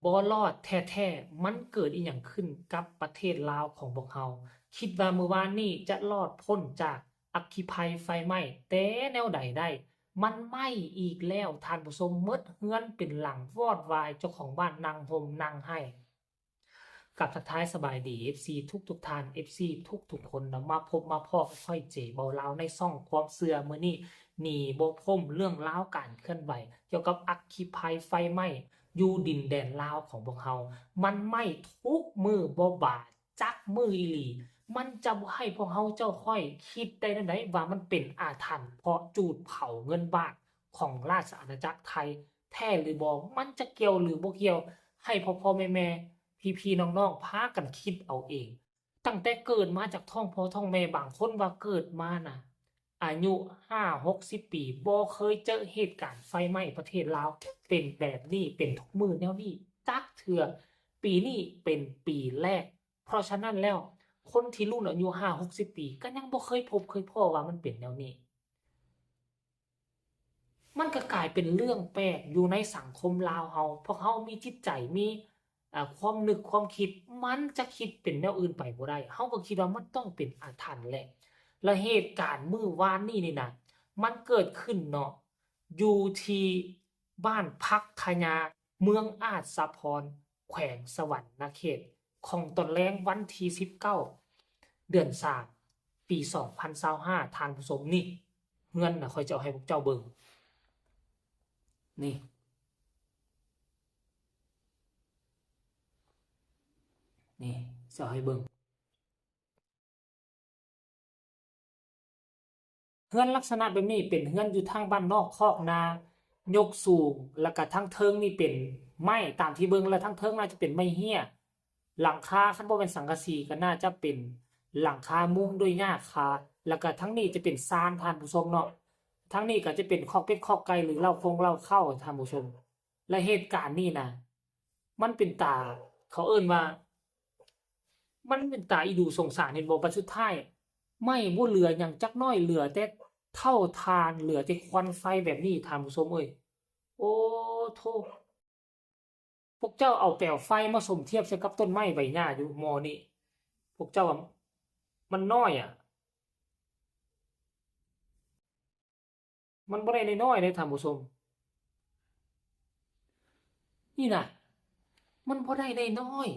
บ่รอดแท้ๆมันเกิดอิหยังขึ้นกับประเทศลาวของพวกเราคิดว่ามื้อวานนี้จะรอดพ้นจากอัคคีภัยไฟไหม้แต่แนวใดได้มันไหม้อีกแล้วท่านผู้ชมหมดเรือนเป็นหลังวอดวายเจ้าของบ้านนั่งห่มนั่งไห้กับทักทายสบายดี FC ทุกท่าน FC ทุกคนนะมาพบมาพ้อกับค่อยเจเบาลาวในช่องความเชื่อมื้อนี้หนีบ่พ้นเรื่องราวการเคลื่อนไหวเกี่ยวกับอัคคีภัยไฟไหม้อยู่ดินแดนลาวของพวกเรามันไหม้ทุกมื้อบ่บาดจักมื้ออีหลีมันจะบ่ให้พวกเราเจ้าค่อยคิดได้จั่งใดว่ามันเป็นอาถรรพ์เพราะจูดเผาเงินบาทของราชอาณาจักรไทยแท้หรือบ่มันจะเกี่ยวหรือบ่เกี่ยวให้พ่อๆแม่ๆ พี่ๆน้องๆพากันคิดเอาเองตั้งแต่เกิดมาจากท้องพ่อท้องแม่บางคนว่าเกิดมาน่ะอายุ50-60ปีบ่เคยเจอเหตุการณ์ไฟไหม้ประเทศลาวเป็นแบบนี้เป็นทุกมื้อแนวนี้จักเทื่อปีนี้เป็นปีแรกเพราะฉะนั้นแล้วคนที่รุ่นอายุ50-60ปีก็ยังบ่เคยพบเคยพ้อว่ามันเป็นแนวนี้มันก็กลายเป็นเรื่องแปลกอยู่ในสังคมลาวเราเพราะเรามีจิตใจมี ความนึกความคิดมันจะคิดเป็นแนวอื่นไปบ่ได้เราก็คิดว่ามันต้องเป็นอาถรรพ์แหละแล้วเหตุการณ์มื้อวานนี้นี่น่ะมันเกิดขึ้นเนาะอยู่ที่บ้านพักขยาเมืองอาจสะพรแขวงสวรรณเขตของตอนแรงวันที่19เดือน3ปี2025ท่านผู้ชมนี่เรือนน่ะข้อยจะเอาให้พวกเจ้าเบิ่งนี่ นี่สิเอาให้เบิ่งเรือนลักษณะแบบนี้เป็นเรือนอยู่ทางบ้านนอกคอกนายกสูงแล้วก็ทางเทิงนี่เป็นไม้ตามที่เบิ่งแล้วทางเทิงน่าจะเป็นไม้เหี้ยหลังคาคันบ่เป็นสังกะสีก็น่าจะเป็นหลังคามุงด้วยหญ้าคาแล้วก็ทางนี้จะเป็นศาลท่านผู้ชมเนาะทางนี้ก็จะเป็นคอกเป็ดคอกไก่หรือเล้าคงเล้าเข้าท่านผู้ชมและเหตุการณ์นี้น่ะมันเป็นตาเขาเอิ้นว่า มันเป็นตาอีดูสงสารเห็นบ่บัดสุดท้ายไหม้บ่เหลือหยังจักน้อยเหลือแต่เท่าฐานเหลือแต่ควันไฟแบบนี้ท่านผู้ชมเอ้ยโอ้โธ่พวกเจ้าเอาแปลวไฟมาสมเทียบใส่กับต้นไม้ใบหญ้าอยู่หม้อนี้พวกเจ้าว่ามันน้อยอะมันบ่ได้น้อยๆเดะท่านผู้ชมนี่น่ะมันบ่ได้น้อย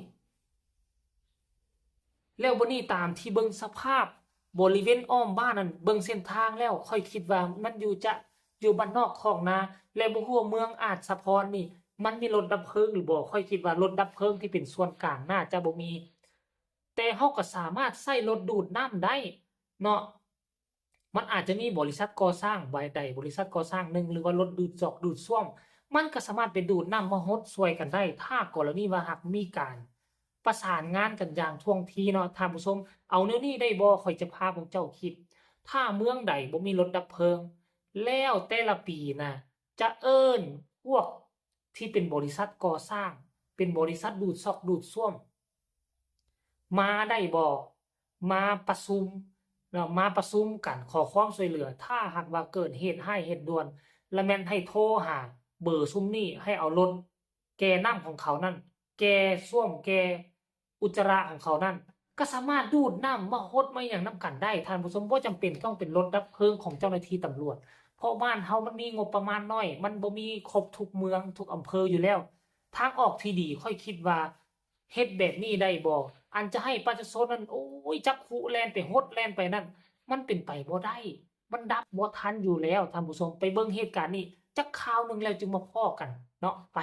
ๆ แล้วบัดนี้ตามที่เบิ่งสภาพบริเวณอ้อมบ้านนั่นเบิ่งเส้นทางแล้วค่อยคิดว่ามันอยู่บ้านนอกคอกนาและบ่ฮู้ว่าเมืองอาจสะพรนี่มันมีรถดับเพลิงหรือบ่ค่อยคิดว่ารถดับเพลิงที่เป็นส่วนกลางน่าจะบ่มีแต่เราก็สามารถใช้รถดูดน้ำได้เนาะมันอาจจะมีบริษัทก่อสร้างใดบริษัทก่อสร้างหนึ่งหรือว่ารถดูดจอกดูดซ่วมมันก็สามารถไปดูดน้ำมาฮดช่วยกันได้ถ้ากรณีว่าหากมีการ ประสานงานกันอย่างท่วงทีเนาะท่านผู้ชมเอาแนวนี้ได้บ่ข้อยจะพาพวกเจ้าคิดถ้าเมืองใดบ่มีรถดับเพลิงแล้วแต่ละปีน่ะจะเอิ้นพวกที่เป็นบริษัทก่อสร้างเป็นบริษัทดูดซอกดูดซ่วมมาได้บ่มาประชุมแล้วมาประชุมกันขอความช่วยเหลือถ้าหากว่าเกิดเหตุร้ายเหตุด่วนแล้วแม่นให้โทรหาเบอร์ซุมนี้ให้เอารถแก่นำของเขานั่น แกส้วมแกอุจจาระของเขานั่นก็สามารถดูดน้ำมาฮดมาอย่างน้ำกันได้ท่านผู้ชมบ่จำเป็นต้องเป็นรถดับเพลิงของเจ้าหน้าที่ตำรวจเพราะบ้านเฮามันมีงบประมาณน้อยมันบ่มีครบทุกเมืองทุกอำเภออยู่แล้วทางออกที่ดีค่อยคิดว่าเฮ็ดแบบนี้ได้บ่อันจะให้ประชาชนนั้นโอ้ยจักขุแล่นไปฮดแล่นไปนั่นมันเป็นไปบ่ได้มันดับบ่ทันอยู่แล้วท่านผู้ชมไปเบิ่งเหตุการณ์นี้จักคราวหนึงแล้วจึงมาพ้อกันเนาะไป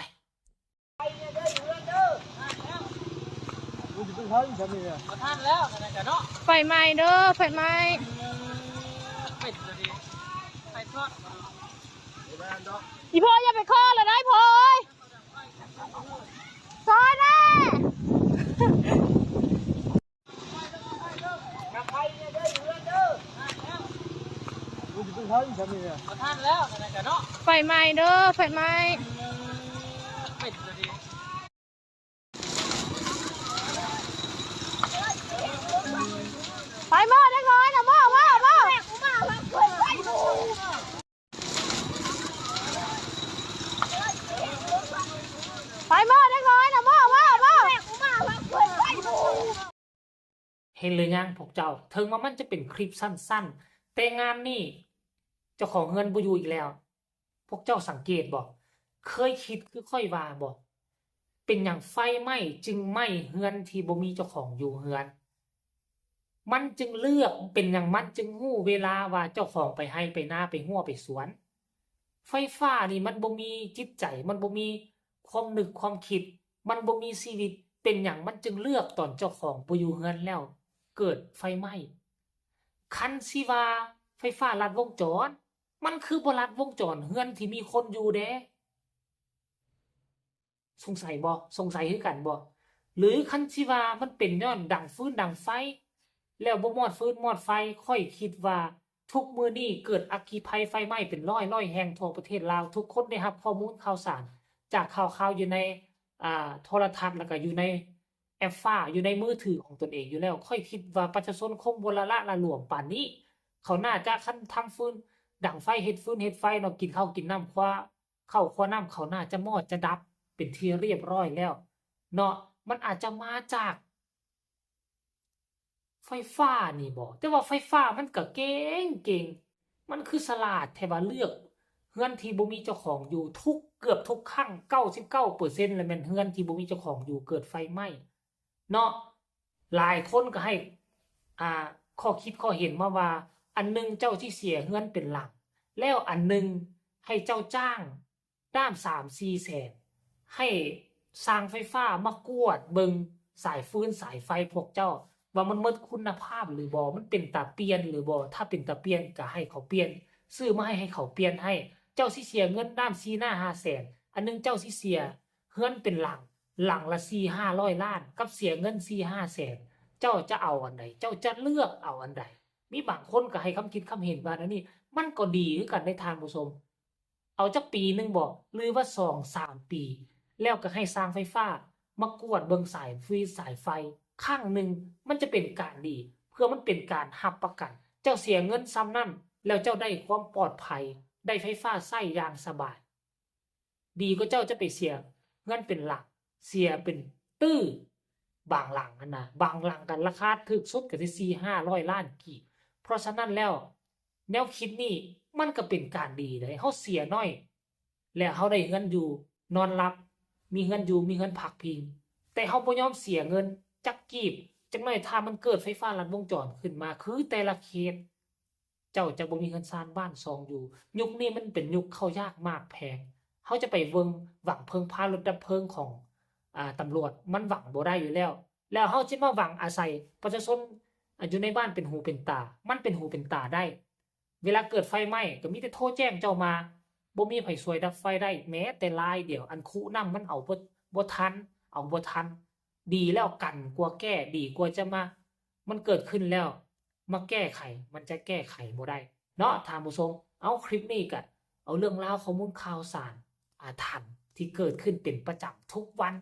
ท่านแล้วนั่นน่ะเนาะไฟไหม้เด้อไฟไหม้เป็ดเลยดิไข่ทอดอีพ่ออย่าไปข้อเลยนะอีพ่อเอ้ยซอยแน่ท่านแล้วนั่นน่ะเนาะไฟไหม้เด้อไฟไหม้เป็ดเลยดิไฟหม้อได้น้อยนะหม้อไฟหม้อได้น้อยนะ เห็นหรือยังพวกเจ้าถึงว่ามันจะเป็นคลิปสั้นๆแต่งานนี้เจ้าของเฮือนบ่อยู่อีกแล้ว พวกเจ้าสังเกตบ่เคยคิดคือค่อยว่าบ่เป็นหยังไฟไหม้จึงไหม้เฮือนที่บ่มีเจ้าของอยู่เฮือน มันจึงเลือกเป็นหยังมันจึงรู้เวลาว่าเจ้าของไปให้ไปนาไปหัวไปสวน ไฟฟ้านี่มันบ่มีจิตใจมันบ่มีความนึกความคิด มันบ่มีชีวิตเป็นหยังมันจึงเลือกตอนเจ้าของบ่อยู่เฮือนแล้ว เกิดไฟไหม้คันสิว่าไฟฟ้าลัดวงจร มันคือบ่ลัดวงจรเฮือนที่มีคนอยู่เด้สงสัยบ่สงสัยคือกันบ่หรือคันสิว่ามันเป็นย้อนดังฟืนดังไฟ แล้วบ่มอดฟืนมอดไฟค่อยคิดว่าทุกมื้อนี้เกิดอัคคีภัยไฟไหม้เป็นร้อยๆแห่งทั่วประเทศลาวทุกคนได้รับข้อมูลข่าวสารจากข่าวๆอยู่ในโทรทัศน์แล้วก็อยู่ในแอปฟ้าอยู่ในมือถือของตนเองอยู่แล้วค่อยคิดว่าประชาชนคงบ่ละละละหลวมปานนี้ เขาน่าจะคันทำฟืนดังไฟเฮ็ดฟืนเฮ็ดไฟเนาะกินข้าวกินน้ำคว้าข้าวคว้าน้ำเขาน่าจะมอดจะดับเป็นที่เรียบร้อยแล้วเนาะมันอาจจะมาจาก ไฟฟ้านี่บ่แต่ว่าไฟฟ้ามันก็เก่งมันคือฉลาดแท้ว่าเลือกเรือนที่บ่มีเจ้าของอยู่ทุกเกือบทุกครั้ง99%แล้วแม่นเรือนที่บ่มีเจ้าของอยู่เกิดไฟไหม้เนาะหลายคนก็ให้อ่าข้อคิดข้อเห็นมาว่าอันหนึงเจ้าสิเสียเรือนเป็นหลัก แล้วอันหนึงให้เจ้าจ้างด้าม3-4แสนให้สร้างไฟฟ้ามากวดเบิงสายฟืนสายไฟพวกเจ้า ว่ามันหมดคุณภาพหรือบ่มันเป็นตาเปลี่ยนหรือบ่ถ้าเป็นตาเปลี่ยนก็ให้เขาเปลี่ยนซื้อมาให้เขาเปลี่ยนให้ เจ้าสิเสียเงินด้าม4หน้า5แสนอันหนึงเจ้าสิเสียเฮือนเป็นหลังละ4-500ล้านกับเสียเงิน4-5แสนเจ้าจะเอาอันใดเจ้าจะเลือกเอาอันใดมีบางคนก็ให้คำคิดคำเห็นว่าอันนี้มันก็ดีคือกันในทางผู้ชมเอาจักปีหนึงบ่หรือว่า2-3 ปี แล้วก็ให้สร้างไฟฟ้ามากวดเบิงสายฟรีสายไฟข้างหนึ่งมันจะเป็นการดีเพื่อมันเป็นการรับประกัน เจ้าเสียเงินซ้ำนั่นแล้วเจ้าได้ความปลอดภัยได้ไฟฟ้าใช้อย่างสบาย ดีกว่าเจ้าจะไปเสียเงินเป็นหลัก เสียเป็นตื้อบางหลังนั่นนะบางหลังกันราคาถึกสุดก็สิ4-500ล้านกีบเพราะฉะนั้นแล้ว แนวคิดนี้มันก็เป็นการดีเลยเฮาเสียน้อย แล้วเฮาได้เงินอยู่นอนหลับ มีเงินอยู่มีเงินพักพิง แต่เฮาบ่ยอมเสียเงินจักกีบจักหน่อยถ้ามันเกิดไฟฟ้าลัดวงจรขึ้นมาคือแต่ละเขตเจ้าจะบ่มีเงินสร้างบ้านซองอยู่ ยุคนี้มันเป็นยุคเข้ายากมากแพงเฮาจะไปหวังเพิงพารถดับเพลิงของตำรวจมันหวังบ่ได้อยู่แล้ว แล้วเฮาสิมาหวังอาศัยประชาชนอยู่ในบ้านเป็นหูเป็นตา มันเป็นหูเป็นตาได้ เวลาเกิดไฟไหม้ก็มีแต่โทรแจ้งเจ้ามาบ่มีไผช่วยดับไฟได้แม้แต่ลายเดียวอันคุนำมันเอาบ่ทันเอาบ่ทัน ดีแล้วกันกว่าแก้ดีกว่าจะมามันเกิดขึ้นแล้วมาแก้ไขมันจะแก้ไขบ่ได้เนาะท่านผู้ชมเอาคลิปนี้ก็เอาเรื่องราวข้อมูลข่าวสารอาถรรพ์ที่เกิดขึ้นเป็นประจำทุกวัน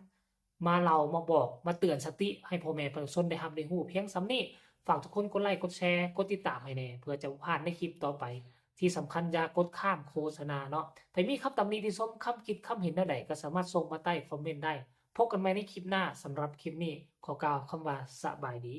มาเล่ามาบอกมาเตือนสติให้พ่อแม่ประชาชนได้รับได้รู้เพียงส่ำนี้ฝากทุกคนกดไลค์กดแชร์กดติดตามให้แน่เพื่อจะบ่พลาดในคลิปต่อไป ที่สำคัญอย่ากดข้ามโฆษณาเนาะถ้ามีคำตำหนิที่ชมคำคิดคำเห็นแนวใดก็สามารถส่งมาใต้คอมเมนต์ได้ พบกันใหม่ในคลิปหน้าสำหรับคลิปนี้ขอกล่าวคำว่าสบายดี